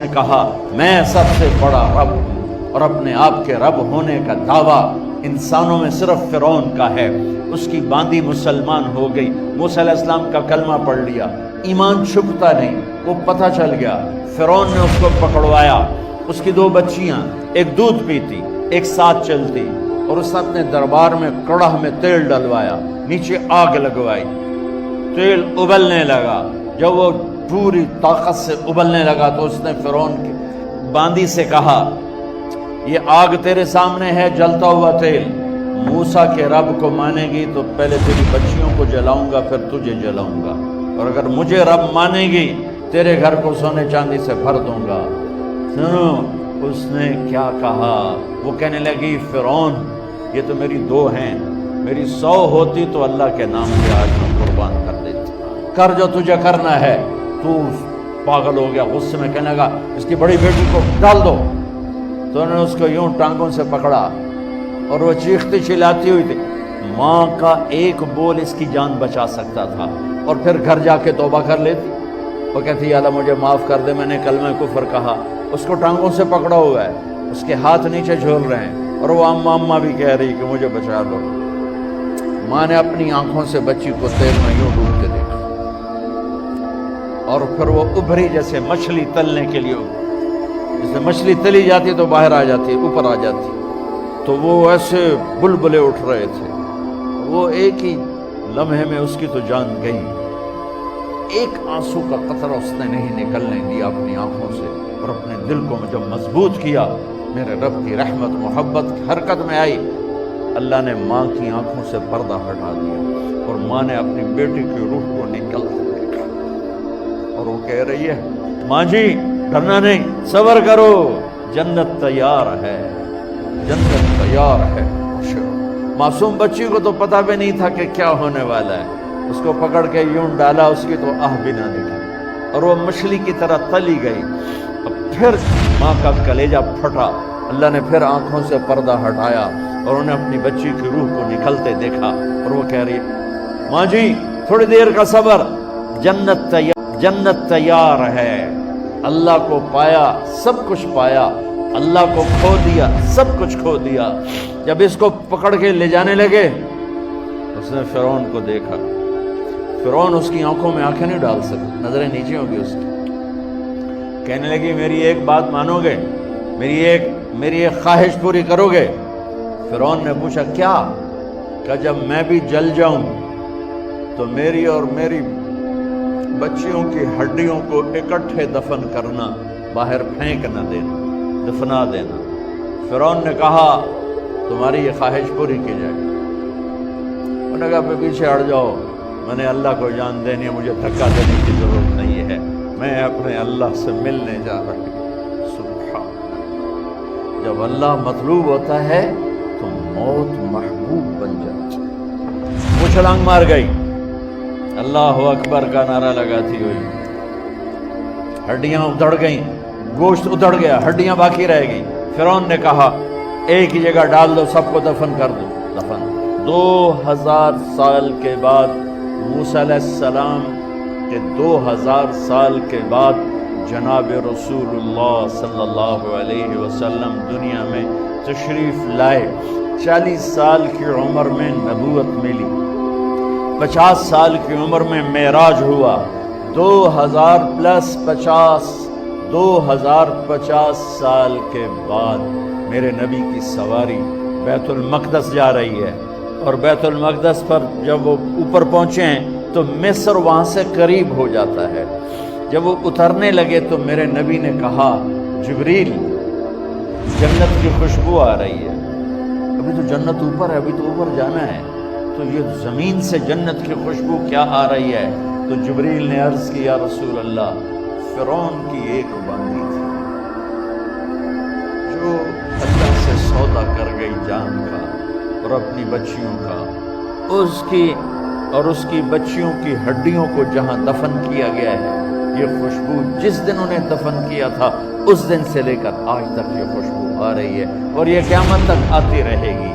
نے کہا میں سب سے بڑا رب ہوں اور اپنے آپ کے رب ہونے کا دعویٰ انسانوں میں صرف فرعون کا ہے۔ اس کی باندی مسلمان ہو گئی، موسیٰ علیہ السلام کا کلمہ پڑھ لیا، ایمان چھپتا نہیں، وہ پتہ چل گیا۔ فرعون نے اس کو پکڑوایا، اس کی 2 بچیاں، ایک دودھ پیتی ایک ساتھ چلتی، اور اس نے اپنے دربار میں کڑاہ میں تیل ڈلوایا، نیچے آگ لگوائی، تیل ابلنے لگا۔ جب وہ پوری طاقت سے ابلنے لگا تو اس نے فرعون کی باندی سے کہا یہ آگ تیرے سامنے ہے، جلتا ہوا تیل، موسیٰ کے رب کو مانے گی تو پہلے تیری بچیوں کو جلاؤں گا پھر تجھے جلاؤں گا، اور اگر مجھے رب مانے گی تیرے گھر کو سونے چاندی سے بھر دوں گا۔ سنو اس نے کیا کہا، وہ کہنے لگی فرعون یہ تو میری 2 ہیں، میری 100 ہوتی تو اللہ کے نام پہ آج میں قربان کر دیتی، کر جو تجھے کرنا ہے۔ تو پاگل ہو گیا، غصے میں کہنے لگا اس کی بڑی بیٹی کو ڈال دو۔ تو انہوں نے اس کو یوں ٹانگوں سے پکڑا اور وہ چیختی چلاتی ہوئی تھی، ماں کا ایک بول اس کی جان بچا سکتا تھا، اور پھر گھر جا کے توبہ کر لیتی۔ وہ کہتی یا اللہ مجھے معاف کر دے، میں نے کلمہ کفر کہا۔ اس کو ٹانگوں سے پکڑا ہوا ہے، اس کے ہاتھ نیچے جھول رہے ہیں، اور وہ اماں بھی کہہ رہی کہ مجھے بچا لو۔ ماں نے اپنی آنکھوں سے بچی کو تیل میں یوں ڈوبتے دیکھا، اور پھر وہ ابھری جیسے مچھلی تلنے کے لیے، جیسے مچھلی تلی جاتی تو باہر آ جاتی، اوپر آ جاتی، تو وہ ایسے بلبلے اٹھ رہے تھے۔ وہ ایک ہی لمحے میں اس کی تو جان گئی، ایک آنسو کا قطرہ اس نے نہیں نکلنے دیا اپنی آنکھوں سے، اور اپنے دل کو جب مضبوط کیا، میرے رب کی رحمت محبت حرکت میں آئی۔ اللہ نے ماں کی آنکھوں سے پردہ ہٹا دیا، اور ماں نے اپنی بیٹی کی روح کو نکلتے دیکھا، اور وہ کہہ رہی ہے ماں جی ڈرنا نہیں، صبر کرو، جنت تیار ہے، جنت تیار ہے۔ معصوم بچی کو تو پتہ بھی نہیں تھا کہ کیا ہونے والا ہے، اس کو پکڑ کے یوں ڈالا، اس کی تو آہ بھی نہ نکلی، اور وہ مچھلی کی طرح تلی گئی۔ اب پھر ماں کا کلیجہ پھٹا، اللہ نے پھر آنکھوں سے پردہ ہٹایا، اور انہیں اپنی بچی کی روح کو نکلتے دیکھا، اور وہ کہہ رہی ہے ماں جی تھوڑی دیر کا صبر، جنت تیار ہے۔ اللہ کو پایا سب کچھ پایا، اللہ کو کھو دیا سب کچھ کھو دیا۔ جب اس کو پکڑ کے لے جانے لگے، اس نے فرعون کو دیکھا، فرعون اس کی آنکھوں میں آنکھیں نہیں ڈال سکتا، نظریں نیچے ہوگی اس کی۔ کہنے لگی میری ایک بات مانو گے، میری ایک خواہش پوری کرو گے؟ فرعون نے پوچھا کیا؟ کہ جب میں بھی جل جاؤں تو میری اور میری بچیوں کی ہڈیوں کو اکٹھے دفن کرنا، باہر پھینک نہ دینا، دفنا دینا۔ فرعون نے کہا تمہاری یہ خواہش پوری کی جائے گی۔ انہوں نے کہا پہ پیچھے ہٹ جاؤ، میں نے اللہ کو جان دینی ہے، مجھے دھکا دینے کی ضرورت نہیں ہے، میں اپنے اللہ سے ملنے جا رہی ہوں۔ سبحان اللہ، جب اللہ مطلوب ہوتا ہے تو موت محبوب بن جاتی۔ وہ چھلانگ مار گئی، اللہ اکبر کا نعرہ لگاتی ہوئی، ہڈیاں ادھڑ گئیں، گوشت ادھڑ گیا، ہڈیاں باقی رہ گئی۔ فرعون نے کہا ایک ہی جگہ ڈال دو، سب کو دفن کر دو۔ دفن 2000 سال کے بعد، موسیٰ علیہ السلام کے 2000 سال کے بعد جناب رسول اللہ صلی اللہ علیہ وسلم دنیا میں تشریف لائے۔ 40 سال کی عمر میں نبوت ملی، 50 سال کی عمر میں معراج ہوا، 2050 سال کے بعد میرے نبی کی سواری بیت المقدس جا رہی ہے، اور بیت المقدس پر جب وہ اوپر پہنچے ہیں تو مصر وہاں سے قریب ہو جاتا ہے۔ جب وہ اترنے لگے تو میرے نبی نے کہا جبریل جنت کی خوشبو آ رہی ہے، ابھی تو جنت اوپر ہے، ابھی تو اوپر جانا ہے، تو یہ زمین سے جنت کی خوشبو کیا آ رہی ہے؟ تو جبریل نے عرض کی یا رسول اللہ فرعون کی ایک باندی تھی جو اللہ سے سودا کر گئی جان کا اور اپنی بچیوں کا، اس کی بچیوں کی ہڈیوں کو جہاں دفن کیا گیا ہے، یہ خوشبو جس دن انہیں دفن کیا تھا اس دن سے لے کر آج تک یہ خوشبو آ رہی ہے، اور یہ قیامت تک آتی رہے گی۔